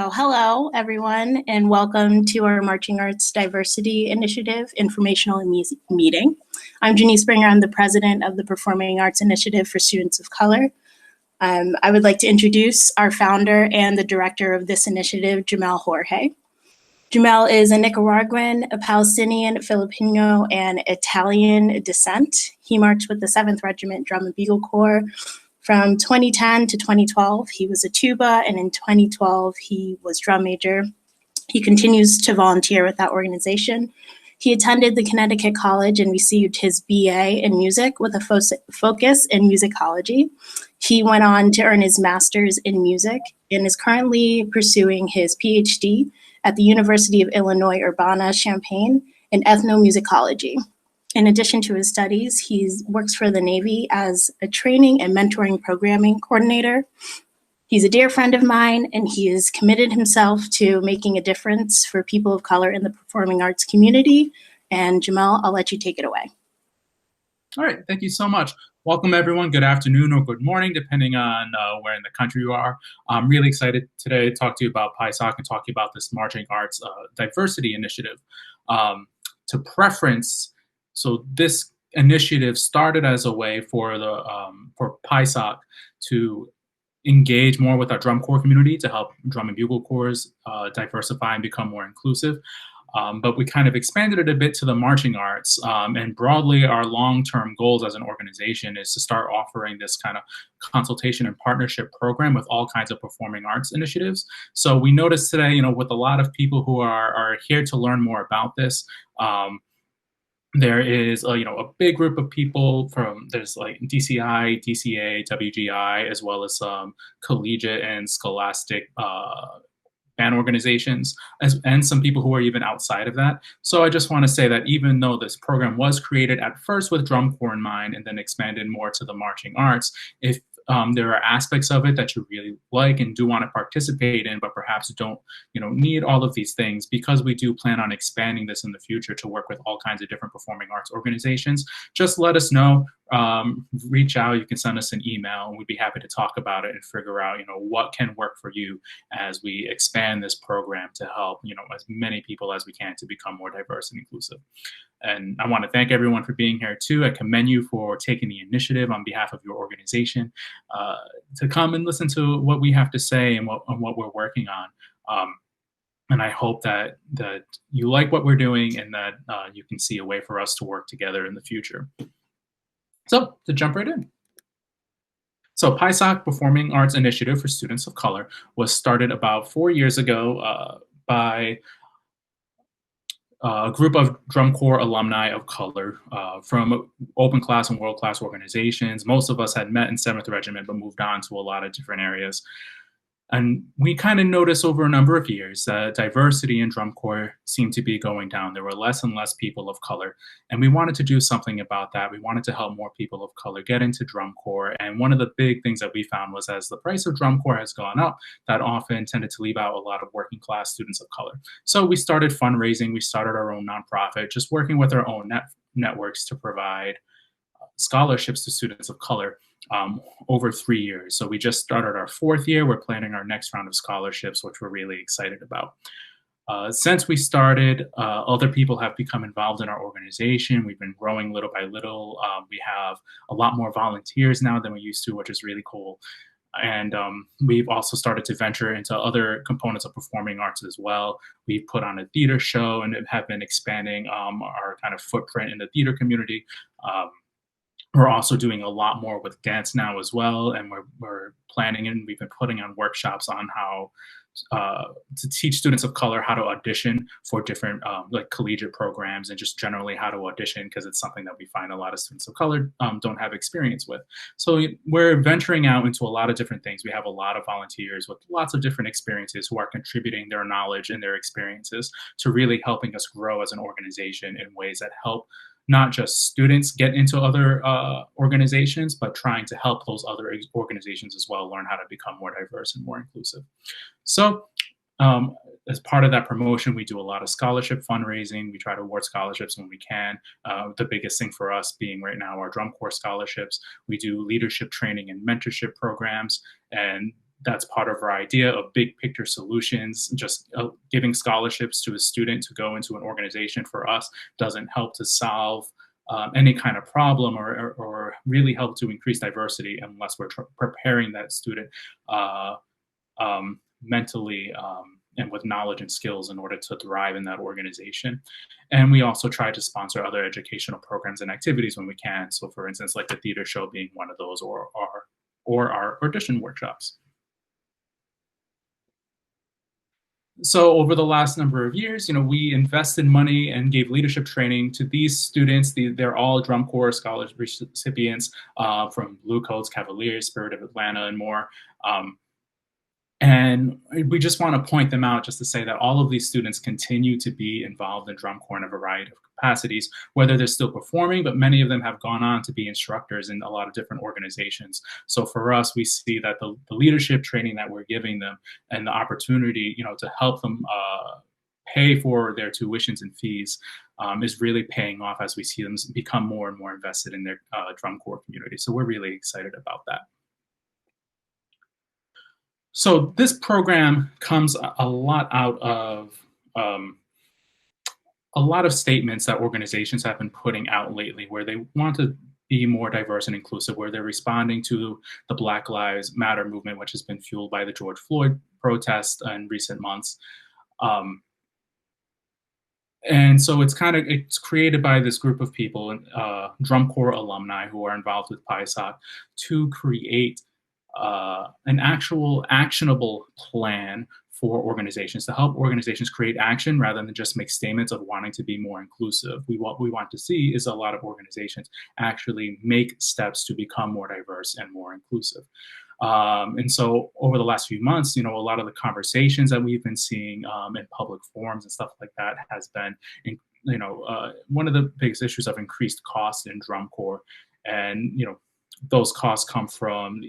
Well, hello, everyone, and welcome to our Marching Arts Diversity Initiative informational meeting. I'm Janice Springer. I'm the president of the Performing Arts Initiative for Students of Color. I would like to introduce our founder and the director of this initiative, Jamel Jorge. Jamel is a Nicaraguan, a Palestinian, Filipino, and Italian descent. He marched with the 7th Regiment Drum and Bugle Corps. From 2010 to 2012, he was a tuba, and in 2012, he was drum major. He continues to volunteer with that organization. He attended the Connecticut College and received his BA in music with a focus in musicology. He went on to earn his master's in music and is currently pursuing his PhD at the University of Illinois Urbana-Champaign in ethnomusicology. In addition to his studies, he works for the Navy as a training and mentoring programming coordinator. He's a dear friend of mine, and he has committed himself to making a difference for people of color in the performing arts community. And Jamel, I'll let you take it away. All right, thank you so much. Welcome, everyone. Good afternoon or good morning, depending on where in the country you are. I'm really excited today to talk to you about PISOC and talk to you about this Marching Arts Diversity Initiative. To preference, so this initiative started as a way for PISOC to engage more with our drum corps community to help drum and bugle corps diversify and become more inclusive. But we kind of expanded it a bit to the marching arts, and broadly our long-term goals as an organization is to start offering this kind of consultation and partnership program with all kinds of performing arts initiatives. So we noticed today, with a lot of people who are here to learn more about this, there is a big group of people there's like DCI, DCA, WGI, as well as some collegiate and scholastic band organizations, and some people who are even outside of that. So I just want to say that even though this program was created at first with drum corps in mind and then expanded more to the marching arts, if there are aspects of it that you really like and do want to participate in, but perhaps don't need all of these things, because we do plan on expanding this in the future to work with all kinds of different performing arts organizations, just let us know. Reach out. You can send us an email, and we'd be happy to talk about it and figure out what can work for you as we expand this program to help as many people as we can to become more diverse and inclusive. And I want to thank everyone for being here too. I commend you for taking the initiative on behalf of your organization to come and listen to what we have to say and what we're working on. And I hope that you like what we're doing and that you can see a way for us to work together in the future. So to jump right in. So PISOC, Performing Arts Initiative for Students of Color, was started about 4 years ago by a group of drum corps alumni of color from open class and world class organizations. Most of us had met in 7th Regiment, but moved on to a lot of different areas. And we kind of noticed over a number of years that diversity in drum corps seemed to be going down. There were less and less people of color, and we wanted to do something about that. We wanted to help more people of color get into drum corps. And one of the big things that we found was, as the price of drum corps has gone up, that often tended to leave out a lot of working class students of color. So we started fundraising. We started our own nonprofit, just working with our own networks to provide scholarships to students of color over 3 years. So we just started our 4th year. We're planning our next round of scholarships, which we're really excited about. Since we started, other people have become involved in our organization. We've been growing little by little. We have a lot more volunteers now than we used to, which is really cool. And we've also started to venture into other components of performing arts as well. We've put on a theater show and have been expanding our kind of footprint in the theater community. We're also doing a lot more with dance now as well, and we're planning, and we've been putting on workshops on how to teach students of color how to audition for different like collegiate programs, and just generally how to audition, because it's something that we find a lot of students of color don't have experience with. So we're venturing out into a lot of different things. We have a lot of volunteers with lots of different experiences who are contributing their knowledge and their experiences to really helping us grow as an organization in ways that help not just students get into other organizations, but trying to help those other organizations as well learn how to become more diverse and more inclusive. So as part of that promotion, we do a lot of scholarship fundraising. We try to award scholarships when we can. The biggest thing for us being right now our drum corps scholarships. We do leadership training and mentorship programs. And that's part of our idea of big picture solutions. Just giving scholarships to a student to go into an organization for us doesn't help to solve any kind of problem or really help to increase diversity unless we're preparing that student mentally and with knowledge and skills in order to thrive in that organization. And we also try to sponsor other educational programs and activities when we can. So, for instance, like the theater show being one of those, or our audition workshops. So over the last number of years, we invested money and gave leadership training to these students. They're all drum corps scholars recipients from Blue Coats, Cavaliers, Spirit of Atlanta, and more. And we just want to point them out just to say that all of these students continue to be involved in drum corps in a variety of capacities, whether they're still performing, but many of them have gone on to be instructors in a lot of different organizations. So for us, we see that the leadership training that we're giving them and the opportunity, to help them pay for their tuitions and fees is really paying off as we see them become more and more invested in their drum corps community. So we're really excited about that. So this program comes a lot out of a lot of statements that organizations have been putting out lately where they want to be more diverse and inclusive, where they're responding to the Black Lives Matter movement, which has been fueled by the George Floyd protest in recent months. And so it's created by this group of people, drum corps alumni who are involved with PISOC, to create an actual actionable plan for organizations, to help organizations create action rather than just make statements of wanting to be more inclusive. What we want to see is a lot of organizations actually make steps to become more diverse and more inclusive. And so over the last few months, a lot of the conversations that we've been seeing in public forums and stuff like that has been, one of the biggest issues of increased costs in drum corps. And, those costs come from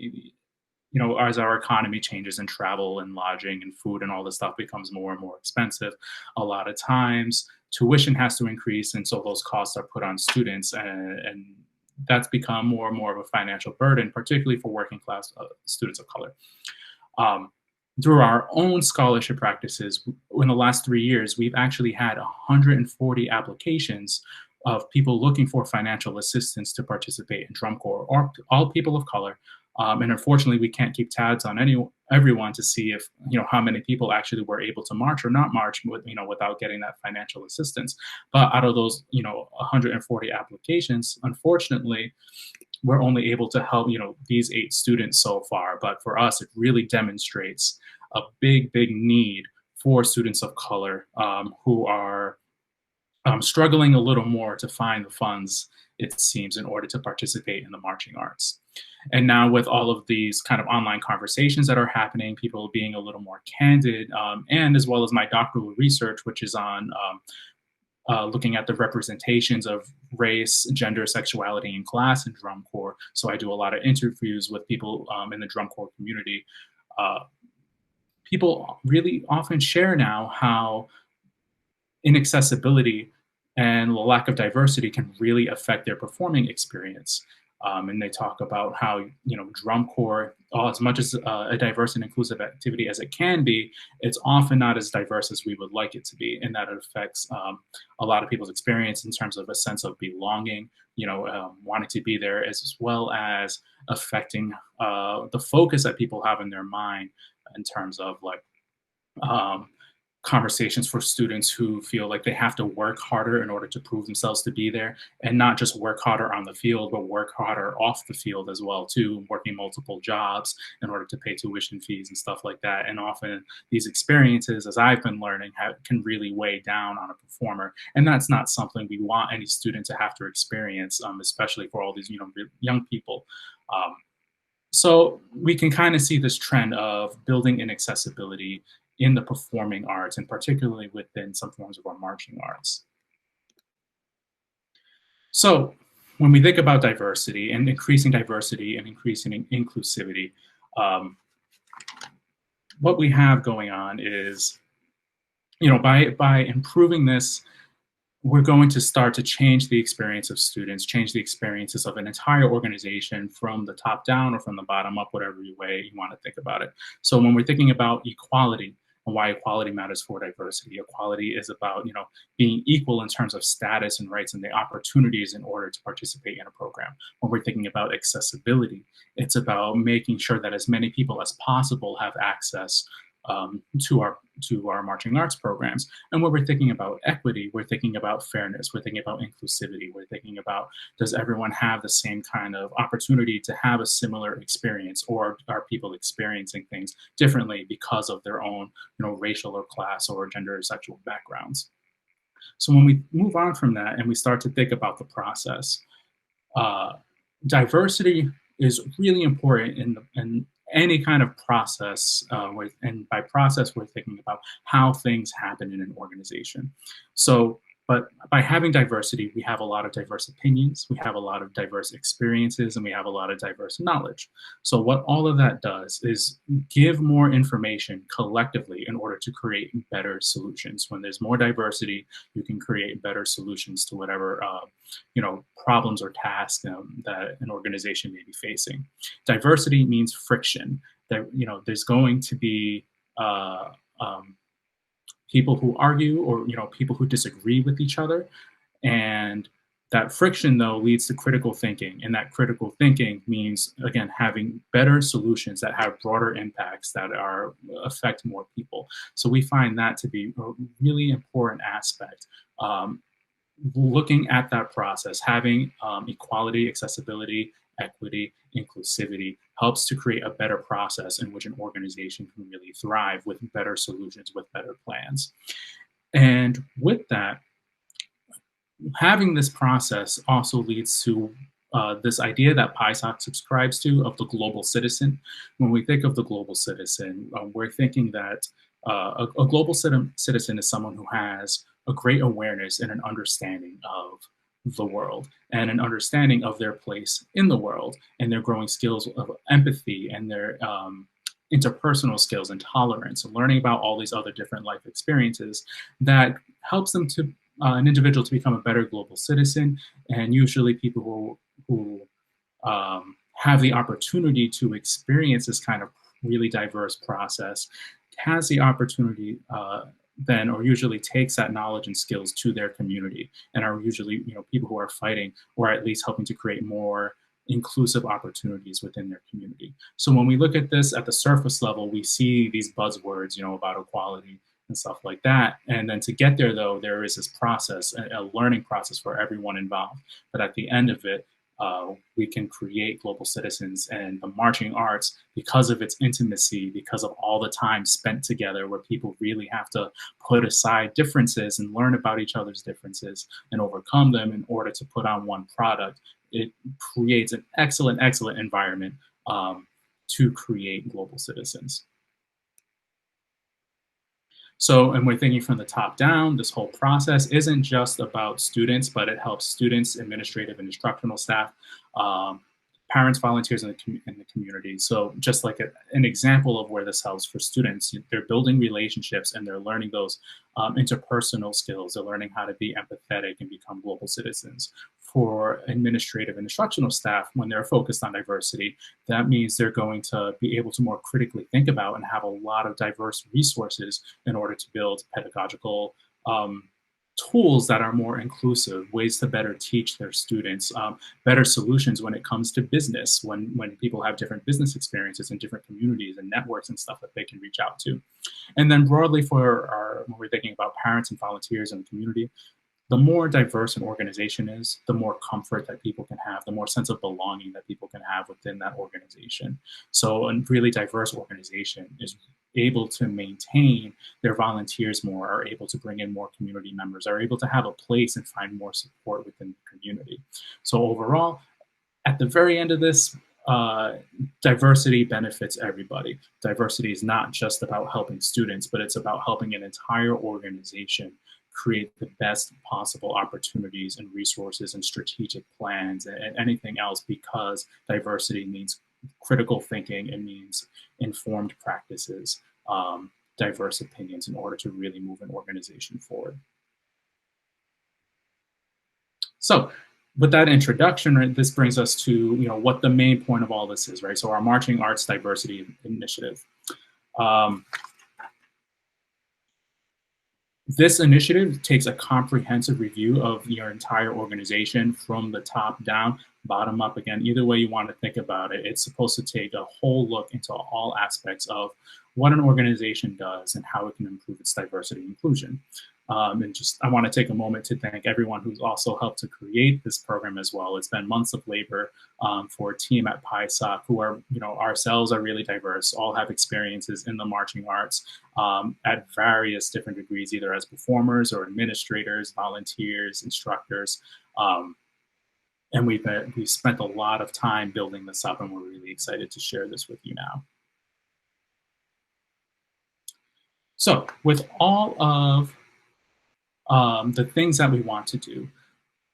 as our economy changes and travel and lodging and food and all this stuff becomes more and more expensive, a lot of times tuition has to increase. And so those costs are put on students, and that's become more and more of a financial burden, particularly for working class students of color. Through our own scholarship practices, in the last 3 years, we've actually had 140 applications of people looking for financial assistance to participate in drum corps, or all people of color. And unfortunately, we can't keep tabs on everyone to see if how many people actually were able to march or not march without getting that financial assistance. But out of those 140 applications, unfortunately, we're only able to help these 8 students so far. But for us, it really demonstrates a big need for students of color who are struggling a little more to find the funds, it seems, in order to participate in the marching arts. And now with all of these kind of online conversations that are happening, people being a little more candid, and as well as my doctoral research, which is on looking at the representations of race, gender, sexuality, and class in drum corps. So I do a lot of interviews with people in the drum corps community. People really often share now how inaccessibility and the lack of diversity can really affect their performing experience. And they talk about how, drum corps, as much as a diverse and inclusive activity as it can be, it's often not as diverse as we would like it to be. And that it affects a lot of people's experience in terms of a sense of belonging, wanting to be there, as well as affecting the focus that people have in their mind in terms of conversations for students who feel like they have to work harder in order to prove themselves to be there, and not just work harder on the field, but work harder off the field as well too, working multiple jobs in order to pay tuition fees and stuff like that. And often these experiences, as I've been learning, can really weigh down on a performer. And that's not something we want any student to have to experience, especially for all these young people. So we can kind of see this trend of building inaccessibility in the performing arts, and particularly within some forms of our marching arts. So when we think about diversity and increasing inclusivity, what we have going on is, by improving this, we're going to start to change the experience of students, change the experiences of an entire organization from the top down or from the bottom up, whatever way you want to think about it. So when we're thinking about equality and why equality matters for diversity, equality is about, being equal in terms of status and rights and the opportunities in order to participate in a program. When we're thinking about accessibility, it's about making sure that as many people as possible have access to our marching arts programs. And when we're thinking about equity, we're thinking about fairness, we're thinking about inclusivity, we're thinking about, does everyone have the same kind of opportunity to have a similar experience, or are people experiencing things differently because of their own, racial or class or gender or sexual backgrounds? So when we move on from that and we start to think about the process, uh, diversity is really important in any kind of process. And by process, we're thinking about how things happen in an organization. So, but by having diversity, we have a lot of diverse opinions, we have a lot of diverse experiences, and we have a lot of diverse knowledge. So, what all of that does is give more information collectively in order to create better solutions. When there's more diversity, you can create better solutions to whatever problems or tasks that an organization may be facing. Diversity means friction. That there's going to be uh, um, people who argue, or people who disagree with each other, and that friction though leads to critical thinking, and that critical thinking means, again, having better solutions that have broader impacts that are affect more people. So we find that to be a really important aspect. Looking at that process, having equality, accessibility, equity, inclusivity helps to create a better process in which an organization can really thrive with better solutions, with better plans. And with that, having this process also leads to this idea that PySoc subscribes to of the global citizen. When we think of the global citizen, we're thinking that a global citizen is someone who has a great awareness and an understanding of the world and an understanding of their place in the world, and their growing skills of empathy and their interpersonal skills and tolerance, and learning about all these other different life experiences that helps them to an individual to become a better global citizen. And usually people who have the opportunity to experience this kind of really diverse process has the opportunity then, or usually takes that knowledge and skills to their community, and are usually people who are fighting, or at least helping to create more inclusive opportunities within their community. So when we look at this at the surface level, we see these buzzwords, about equality and stuff like that. And then to get there, though, there is this process, a learning process for everyone involved. But at the end of it, we can create global citizens. And the marching arts, because of its intimacy, because of all the time spent together, where people really have to put aside differences and learn about each other's differences and overcome them in order to put on one product, it creates an excellent, excellent environment to create global citizens. So, and we're thinking from the top down, this whole process isn't just about students, but it helps students, administrative and instructional staff, um, parents, volunteers in the community. So just like an example of where this helps for students, they're building relationships and they're learning those interpersonal skills. They're learning how to be empathetic and become global citizens. For administrative and instructional staff, when they're focused on diversity, that means they're going to be able to more critically think about and have a lot of diverse resources in order to build pedagogical tools that are more inclusive, ways to better teach their students, better solutions when it comes to business, when people have different business experiences in different communities and networks and stuff that they can reach out to. And then broadly when we're thinking about parents and volunteers in the community, the more diverse an organization is, the more comfort that people can have, the more sense of belonging that people can have within that organization. So a really diverse organization is able to maintain their volunteers more, are able to bring in more community members, are able to have a place and find more support within the community. So overall, at the very end of this, diversity benefits everybody. Diversity is not just about helping students, but it's about helping an entire organization create the best possible opportunities and resources and strategic plans and anything else, because diversity means critical thinking, it means informed practices, diverse opinions in order to really move an organization forward. So with that introduction, right, this brings us to, what the main point of all this is, right? So our Marching Arts Diversity Initiative. This initiative takes a comprehensive review of your entire organization from the top down, bottom up. Again, either way you want to think about it, it's supposed to take a whole look into all aspects of what an organization does and how it can improve its diversity and inclusion. And just, I want to take a moment to thank everyone who's also helped to create this program as well. It's been months of labor for a team at PISOC who are, ourselves are really diverse, all have experiences in the marching arts at various different degrees, either as performers or administrators, volunteers, instructors. And we've spent a lot of time building this up, and we're really excited to share this with you now. So with all of the things that we want to do,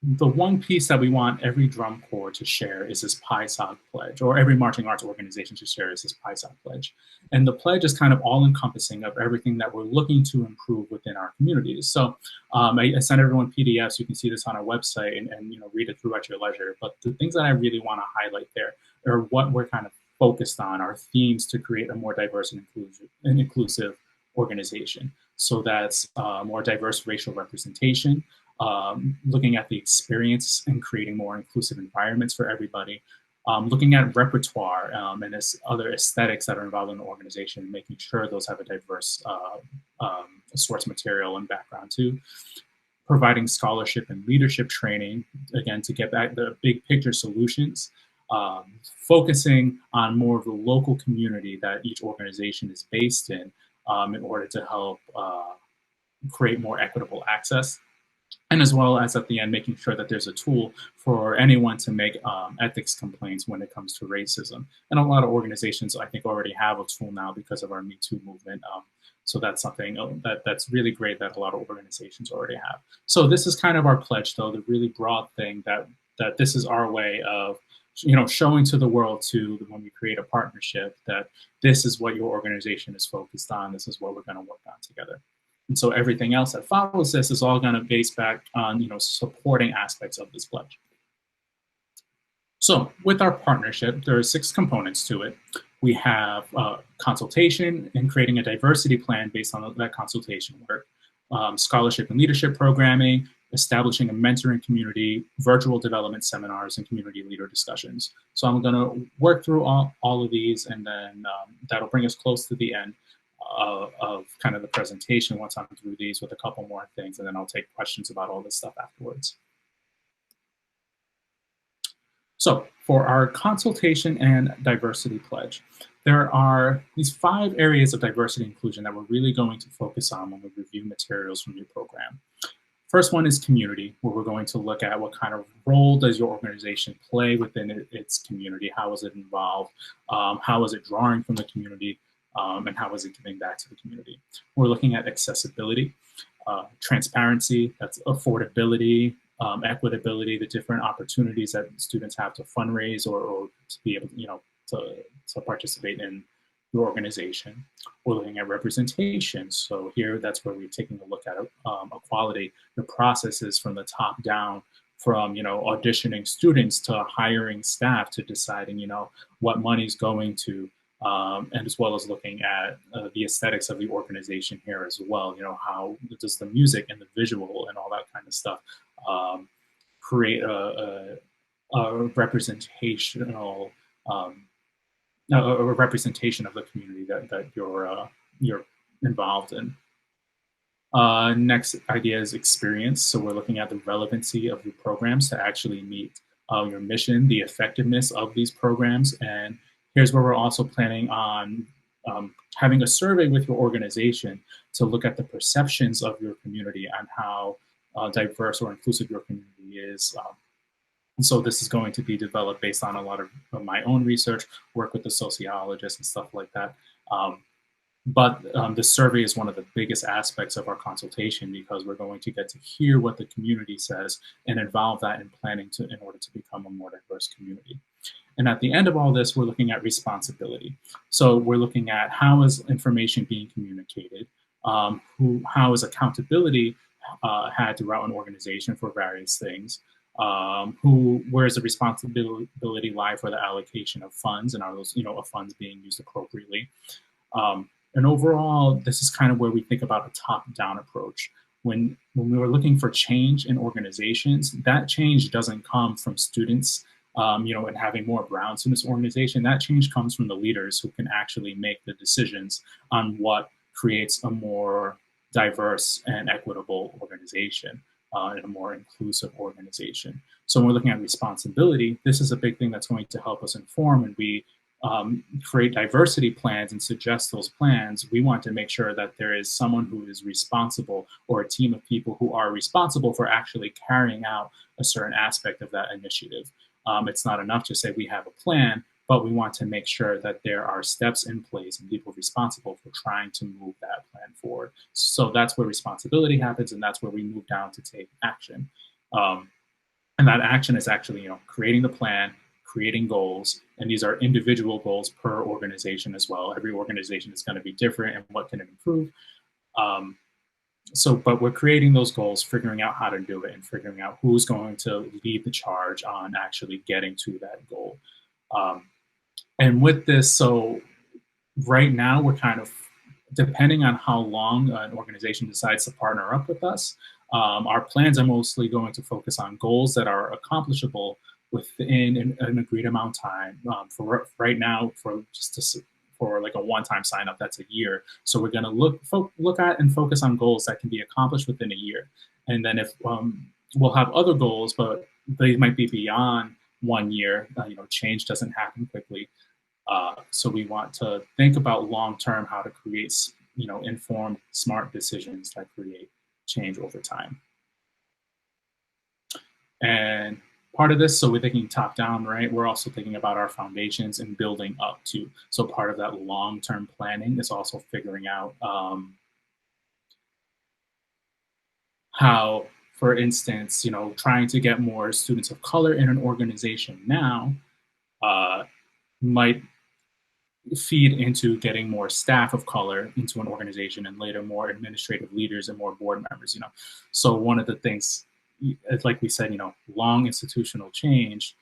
the one piece that we want every drum corps to share is this PISOC pledge, or every marching arts organization to share is this PISOC pledge. And the pledge is kind of all encompassing of everything that we're looking to improve within our communities. So I sent everyone PDFs. You can see this on our website and read it through at your leisure. But the things that I really want to highlight there are what we're kind of focused on, our themes to create a more diverse and inclusive organization. So that's more diverse racial representation, looking at the experience and creating more inclusive environments for everybody, looking at repertoire and other aesthetics that are involved in the organization, making sure those have a diverse source material and background too, providing scholarship and leadership training, again, to get back the big picture solutions, focusing on more of the local community that each organization is based in order to help create more equitable access. And as well as at the end, making sure that there's a tool for anyone to make ethics complaints when it comes to racism. And a lot of organizations, I think, already have a tool now because of our Me Too movement. So that's something that's really great that a lot of organizations already have. So this is kind of our pledge, though, the really broad thing that this is our way of showing to the world too, when we create a partnership, that this is what your organization is focused on. This is what we're going to work on together. And so everything else that follows this is all going to base back on, supporting aspects of this pledge. So with our partnership, there are 6 components to it. We have consultation and creating a diversity plan based on that consultation work, scholarship and leadership programming, establishing a mentoring community, virtual development seminars, and community leader discussions. So I'm going to work through all of these, and then that'll bring us close to the end of kind of the presentation once I'm through these with a couple more things, and then I'll take questions about all this stuff afterwards. So for our consultation and diversity pledge, there are these 5 areas of diversity and inclusion that we're really going to focus on when we review materials from your program. First one is community, where we're going to look at what kind of role does your organization play within its community? How is it involved? How is it drawing from the community? And how is it giving back to the community? We're looking at accessibility, transparency, that's affordability, equitability, the different opportunities that students have to fundraise or to be able, to participate in your organization. We're looking at representation. So here, that's where we're taking a look at equality, the processes from the top down, from auditioning students to hiring staff to deciding what money's going to, and as well as looking at the aesthetics of the organization here as well. How does the music and the visual and all that kind of stuff create a representational a representation of the community that you're involved in. Next idea is experience. So we're looking at the relevancy of your programs to actually meet your mission, the effectiveness of these programs. And here's where we're also planning on having a survey with your organization to look at the perceptions of your community and how diverse or inclusive your community is. And so this is going to be developed based on a lot of my own research, work with the sociologists and stuff like that. But the survey is one of the biggest aspects of our consultation, because we're going to get to hear what the community says and involve that in planning in order to become a more diverse community. And at the end of all this, we're looking at responsibility. So we're looking at how is information being communicated, how is accountability had throughout an organization for various things, where does the responsibility lie for the allocation of funds, and are those, of funds being used appropriately? And overall, this is kind of where we think about a top-down approach. When we were looking for change in organizations, that change doesn't come from students, and having more brown students organization. That change comes from the leaders who can actually make the decisions on what creates a more diverse and equitable organization, and a more inclusive organization. So when we're looking at responsibility, this is a big thing that's going to help us inform, and we create diversity plans and suggest those plans. We want to make sure that there is someone who is responsible, or a team of people who are responsible for actually carrying out a certain aspect of that initiative. It's not enough to say we have a plan, but we want to make sure that there are steps in place and people responsible for trying to move that plan forward. So that's where responsibility happens, and that's where we move down to take action. And that action is actually, creating the plan, creating goals, and these are individual goals per organization as well. Every organization is going to be different and what can it improve. But we're creating those goals, figuring out how to do it, and figuring out who's going to lead the charge on actually getting to that goal. And with this, so right now we're kind of, depending on how long an organization decides to partner up with us, our plans are mostly going to focus on goals that are accomplishable within an agreed amount of time. For right now, for like a one-time sign up, that's a year. So we're going to look at and focus on goals that can be accomplished within a year. And then if we'll have other goals, but they might be beyond 1 year. Change doesn't happen quickly. So we want to think about long-term how to create, informed, smart decisions that create change over time. And part of this, so we're thinking top down, right? We're also thinking about our foundations and building up too. So part of that long-term planning is also figuring out how, for instance, trying to get more students of color in an organization now might feed into getting more staff of color into an organization, and later more administrative leaders and more board members. So one of the things, like we said, long institutional change,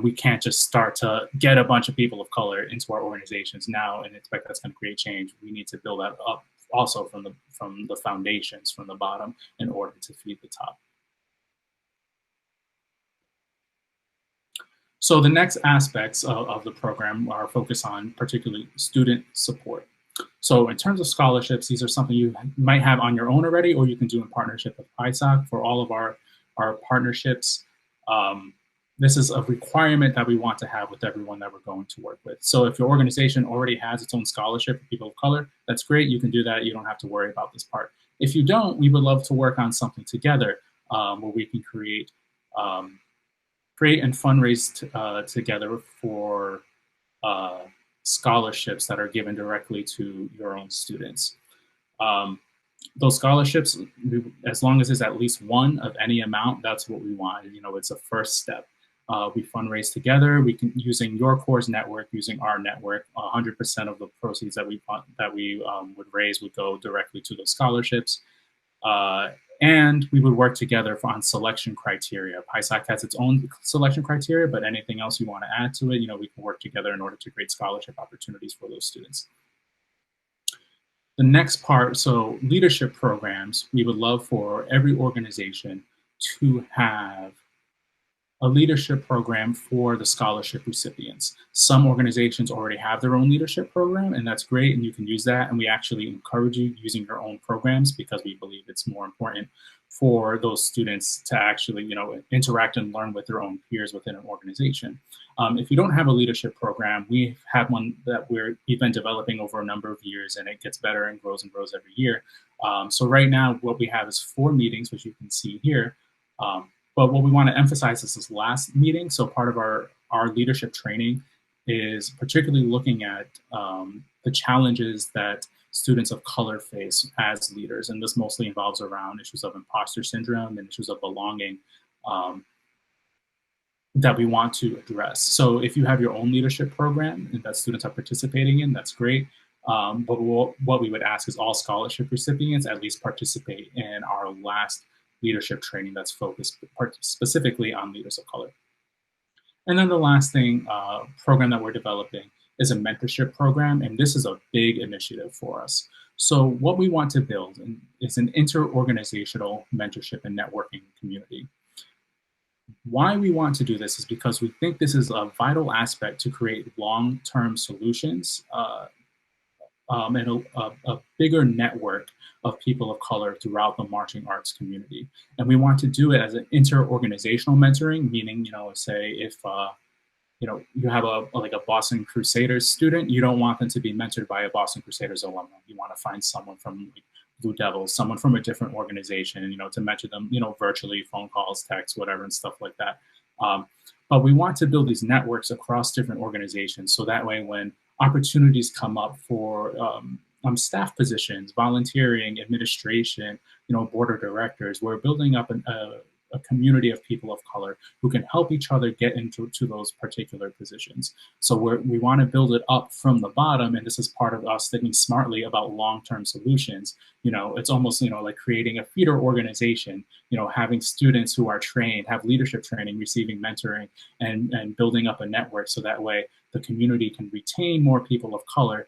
we can't just start to get a bunch of people of color into our organizations now and expect that's going to create change. We need to build that up also from the foundations, from the bottom, in order to feed the top. So the next aspects of the program are focused on particularly student support. So in terms of scholarships, these are something you might have on your own already, or you can do in partnership with PISOC. For all of our partnerships, this is a requirement that we want to have with everyone that we're going to work with. So if your organization already has its own scholarship for people of color, that's great. You can do that. You don't have to worry about this part. If you don't, we would love to work on something together where we can create and fundraise together for scholarships that are given directly to your own students. Those scholarships, as long as there's at least one of any amount, that's what we want. It's a first step. We fundraise together. We can, using your core's network, using our network, 100% of the proceeds that we would raise would go directly to those scholarships. And we would work together on selection criteria. PISOC has its own selection criteria, but anything else you want to add to it, we can work together in order to create scholarship opportunities for those students. The next part, so leadership programs, we would love for every organization to have a leadership program for the scholarship recipients. Some organizations already have their own leadership program, and that's great, and you can use that. And we actually encourage you using your own programs because we believe it's more important for those students to actually, interact and learn with their own peers within an organization. If you don't have a leadership program, we have one that we've been developing over a number of years, and it gets better and grows every year. So right now, what we have is 4 meetings, which you can see here. But what we want to emphasize is this last meeting. So part of our leadership training is particularly looking at the challenges that students of color face as leaders. And this mostly involves around issues of imposter syndrome and issues of belonging that we want to address. So if you have your own leadership program and that students are participating in, that's great. But what we would ask is all scholarship recipients at least participate in our last leadership training that's focused specifically on leaders of color. And then the last thing, program that we're developing is a mentorship program, and this is a big initiative for us. So what we want to build is an inter-organizational mentorship and networking community. Why we want to do this is because we think this is a vital aspect to create long-term solutions and a bigger network of people of color throughout the marching arts community. And we want to do it as an inter-organizational mentoring, meaning, say if you have like a Boston Crusaders student, you don't want them to be mentored by a Boston Crusaders alumni. You want to find someone from Blue Devils, someone from a different organization, to mentor them, virtually, phone calls, texts, whatever, and stuff like that. But we want to build these networks across different organizations, so that way when opportunities come up for staff positions, volunteering, administration, board of directors, we're building up a community of people of color who can help each other get into those particular positions. So we want to build it up from the bottom, and this is part of us thinking smartly about long-term solutions. It's almost, like creating a feeder organization, having students who are trained, have leadership training, receiving mentoring, and building up a network so that way the community can retain more people of color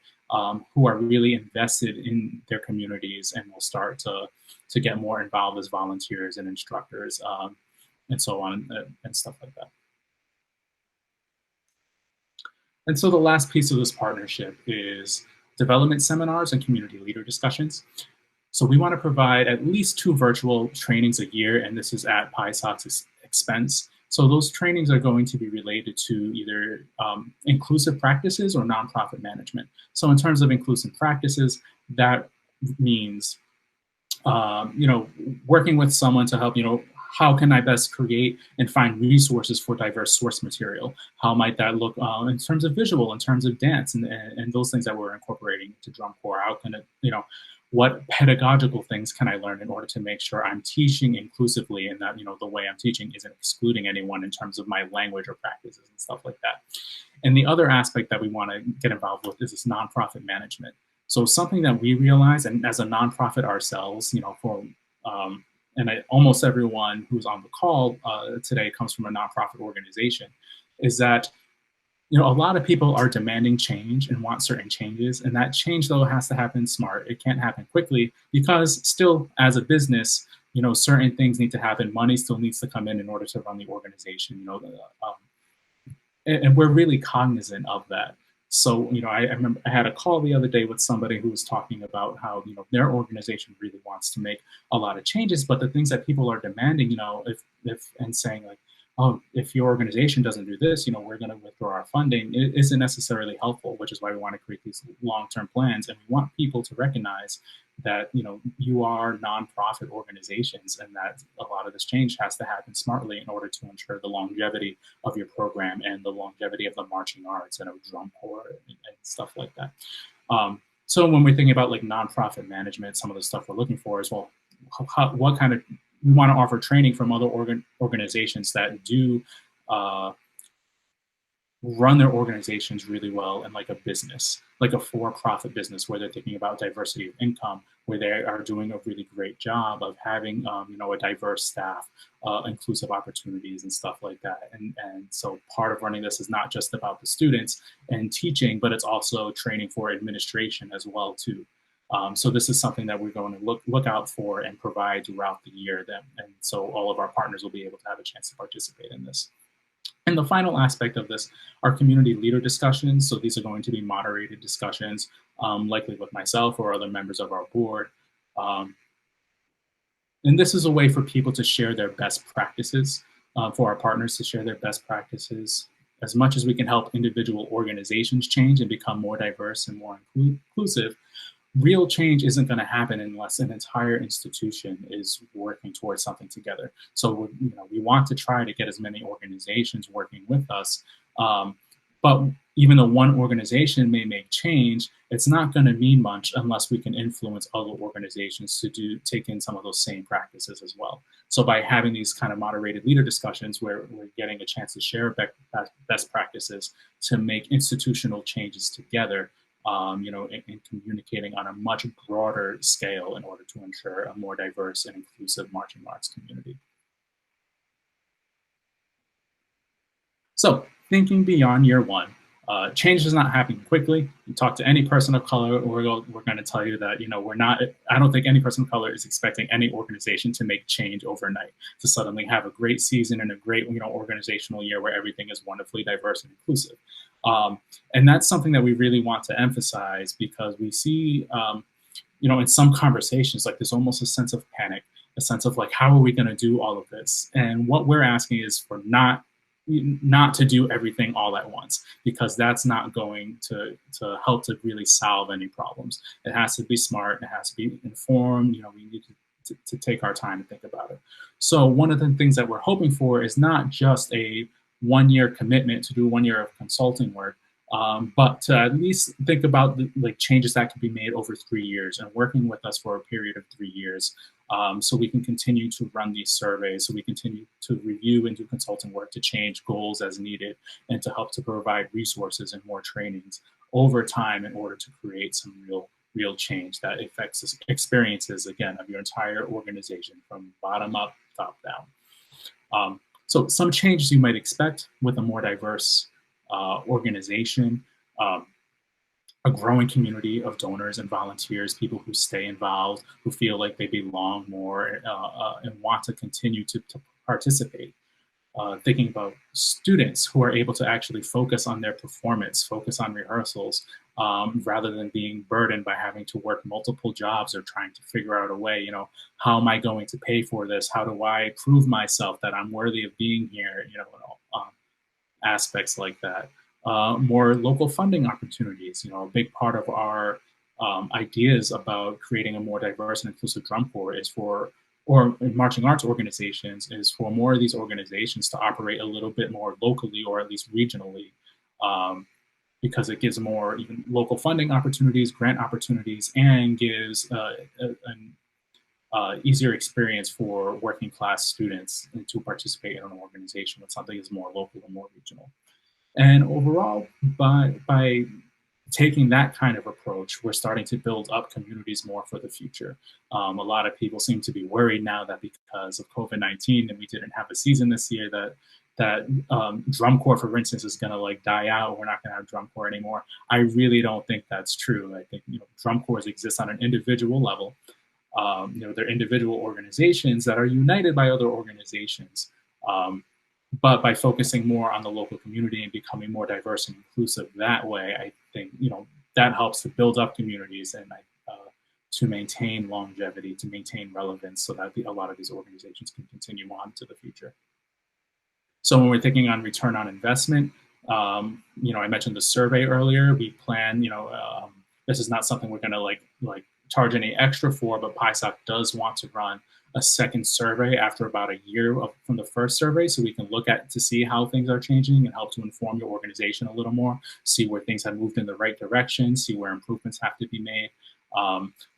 who are really invested in their communities and will start to get more involved as volunteers and instructors and so on and stuff like that. And so the last piece of this partnership is development seminars and community leader discussions. So we want to provide at least 2 virtual trainings a year, and this is at PISOC's expense. So those trainings are going to be related to either inclusive practices or nonprofit management. So in terms of inclusive practices, that means working with someone to help, how can I best create and find resources for diverse source material? How might that look in terms of visual, in terms of dance, and those things that we're incorporating to drum corps? How can it, what pedagogical things can I learn in order to make sure I'm teaching inclusively and that, the way I'm teaching isn't excluding anyone in terms of my language or practices and stuff like that. And the other aspect that we want to get involved with is this nonprofit management. So something that we realize, and as a nonprofit ourselves, almost everyone who's on the call today comes from a nonprofit organization, is that a lot of people are demanding change and want certain changes, and that change though has to happen smart. It can't happen quickly because still, as a business, certain things need to happen. Money still needs to come in order to run the organization. And we're really cognizant of that. So, I remember I had a call the other day with somebody who was talking about how, their organization really wants to make a lot of changes, but the things that people are demanding, if and saying like, oh, if your organization doesn't do this, we're going to withdraw our funding, it isn't necessarily helpful, which is why we want to create these long-term plans. And we want people to recognize that, you are nonprofit organizations and that a lot of this change has to happen smartly in order to ensure the longevity of your program and the longevity of the marching arts and of drum corps and stuff like that. So when we're thinking about like nonprofit management, some of the stuff we're looking for is, well, what kind of, we want to offer training from other organizations that do run their organizations really well in like a business, like a for-profit business where they're thinking about diversity of income, where they are doing a really great job of having, a diverse staff, inclusive opportunities and stuff like that. And so part of running this is not just about the students and teaching, but it's also training for administration as well too. So this is something that we're going to look out for and provide throughout the year. And so all of our partners will be able to have a chance to participate in this. And the final aspect of this are community leader discussions. So these are going to be moderated discussions, likely with myself or other members of our board. And this is a way for people to share their best practices, for our partners to share their best practices. As much as we can help individual organizations change and become more diverse and more inclusive, real change isn't going to happen unless an entire institution is working towards something together. So we want to try to get as many organizations working with us. But even though one organization may make change, it's not going to mean much unless we can influence other organizations to take in some of those same practices as well. So by having these kind of moderated leader discussions where we're getting a chance to share best practices to make institutional changes together, in communicating on a much broader scale in order to ensure a more diverse and inclusive marching arts community. So thinking beyond year one, change does not happen quickly. You talk to any person of color, we're going to tell you that, we're not, I don't think any person of color is expecting any organization to make change overnight, to suddenly have a great season and a great, organizational year where everything is wonderfully diverse and inclusive. And that's something that we really want to emphasize, because we see, in some conversations, like there's almost a sense of panic, a sense of like, how are we going to do all of this? And what we're asking is for not to do everything all at once, because that's not going to help to really solve any problems. It has to be smart, it has to be informed, we need to take our time to think about it. So one of the things that we're hoping for is not just a 1-year commitment to do 1 year of consulting work, but to at least think about the changes that can be made over 3 years, and working with us for a period of 3 years, so we can continue to run these surveys, so we continue to review and do consulting work to change goals as needed, and to help to provide resources and more trainings over time in order to create some real change that affects the experiences, again, of your entire organization from bottom up, top down. So some changes you might expect with a more diverse organization, a growing community of donors and volunteers, people who stay involved, who feel like they belong more, and want to continue to participate. Thinking about students who are able to actually focus on their performance, focus on rehearsals, rather than being burdened by having to work multiple jobs or trying to figure out a way, how am I going to pay for this? How do I prove myself that I'm worthy of being here? Aspects like that. More local funding opportunities. A big part of our ideas about creating a more diverse and inclusive drum corps is or marching arts organizations, is for more of these organizations to operate a little bit more locally, or at least regionally, because it gives more even local funding opportunities, grant opportunities, and gives an easier experience for working class students to participate in an organization with something that's more local and more regional. And overall, by taking that kind of approach, we're starting to build up communities more for the future. A lot of people seem to be worried now that because of COVID-19 and we didn't have a season this year, that drum corps, for instance, is going to like die out. We're not going to have drum corps anymore. I really don't think that's true. I think drum corps exist on an individual level. They're individual organizations that are united by other organizations. But by focusing more on the local community and becoming more diverse and inclusive that way, I think that helps to build up communities and to maintain longevity, to maintain relevance, so that a lot of these organizations can continue on to the future. So when we're thinking on return on investment, I mentioned the survey earlier. We plan, this is not something we're going to like charge any extra for, but PISOC does want to run a second survey after about a year from the first survey, so we can look at to see how things are changing and help to inform your organization a little more, see where things have moved in the right direction, see where improvements have to be made.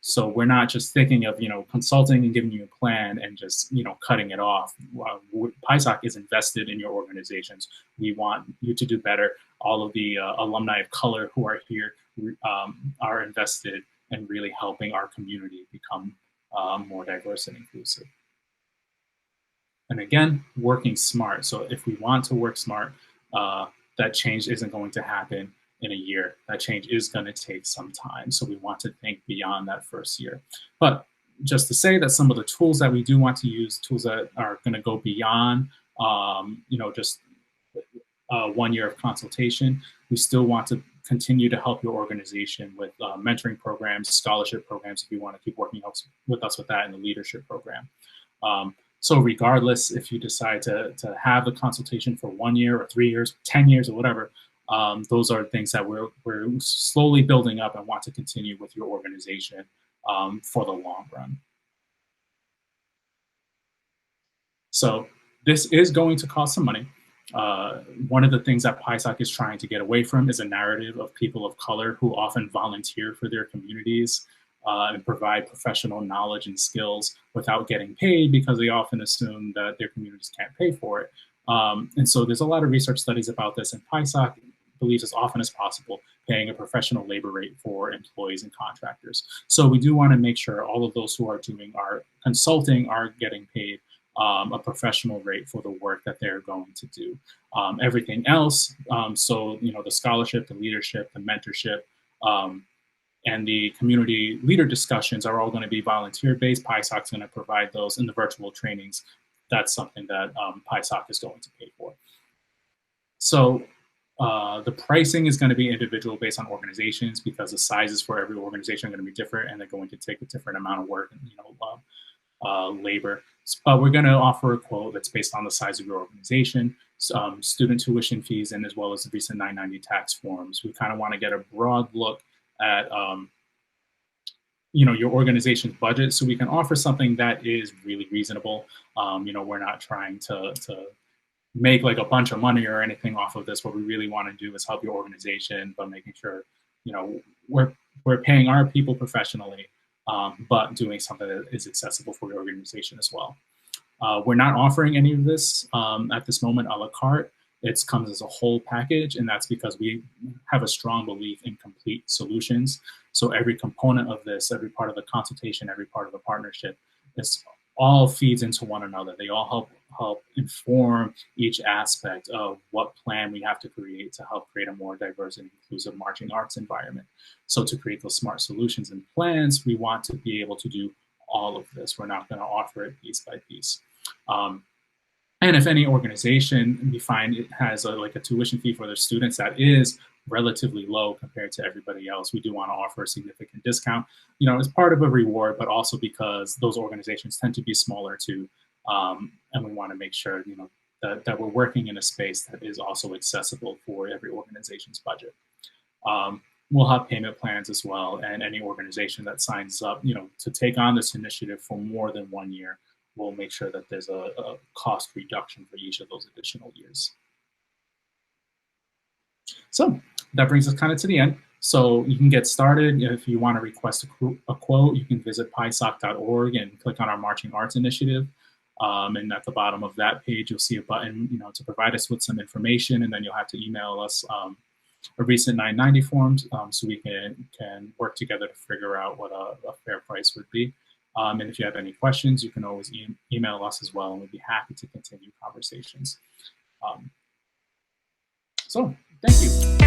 So we're not just thinking of consulting and giving you a plan and just cutting it off. PISOC is invested in your organizations. We want you to do better. All of the alumni of color who are here are invested in really helping our community become more diverse and inclusive. And again, working smart. So if we want to work smart, that change isn't going to happen in a year. That change is going to take some time. So we want to think beyond that first year. But just to say that some of the tools that we do want to use, tools that are going to go beyond, just 1 year of consultation, we still want to continue to help your organization with mentoring programs, scholarship programs, if you want to keep working with us with that, in the leadership program. So regardless, if you decide to have the consultation for 1 year or 3 years, 10 years or whatever, those are things that we're slowly building up and want to continue with your organization for the long run. So this is going to cost some money. One of the things that PISOC is trying to get away from is a narrative of people of color who often volunteer for their communities and provide professional knowledge and skills without getting paid, because they often assume that their communities can't pay for it. And so there's a lot of research studies about this, and PISOC believes as often as possible paying a professional labor rate for employees and contractors. So we do want to make sure all of those who are doing our consulting are getting paid a professional rate for the work that they're going to do. Everything else, so the scholarship, the leadership, the mentorship, and the community leader discussions are all going to be volunteer-based. PySoc is going to provide those in the virtual trainings. That's something that PySoc is going to pay for. So the pricing is going to be individual based on organizations, because the sizes for every organization are going to be different, and they're going to take a different amount of work and labor. But we're going to offer a quote that's based on the size of your organization, student tuition fees, and as well as the recent 990 tax forms. We kind of want to get a broad look at your organization's budget, so we can offer something that is really reasonable. We're not trying to make like a bunch of money or anything off of this. What we really want to do is help your organization, but making sure we're paying our people professionally, but doing something that is accessible for your organization as well. We're not offering any of this at this moment a la carte. It comes as a whole package, and that's because we have a strong belief in complete solutions. So every component of this, every part of the consultation, every part of the partnership, this all feeds into one another. They all help inform each aspect of what plan we have to create to help create a more diverse and inclusive marching arts environment. So to create those smart solutions and plans, we want to be able to do all of this. We're not going to offer it piece by piece. And if any organization we find it has a tuition fee for their students that is relatively low compared to everybody else, we do want to offer a significant discount, as part of a reward, but also because those organizations tend to be smaller too. And we want to make sure, that we're working in a space that is also accessible for every organization's budget. We'll have payment plans as well, and any organization that signs up, to take on this initiative for more than 1 year, we'll make sure that there's a cost reduction for each of those additional years. So that brings us kind of to the end. So you can get started. If you want to request a quote, you can visit pysoc.org and click on our Marching Arts Initiative. And at the bottom of that page, you'll see a button, to provide us with some information, and then you'll have to email us a recent 990 forms, so we can work together to figure out what a fair price would be. And if you have any questions, you can always email us as well, and we'd be happy to continue conversations. So thank you.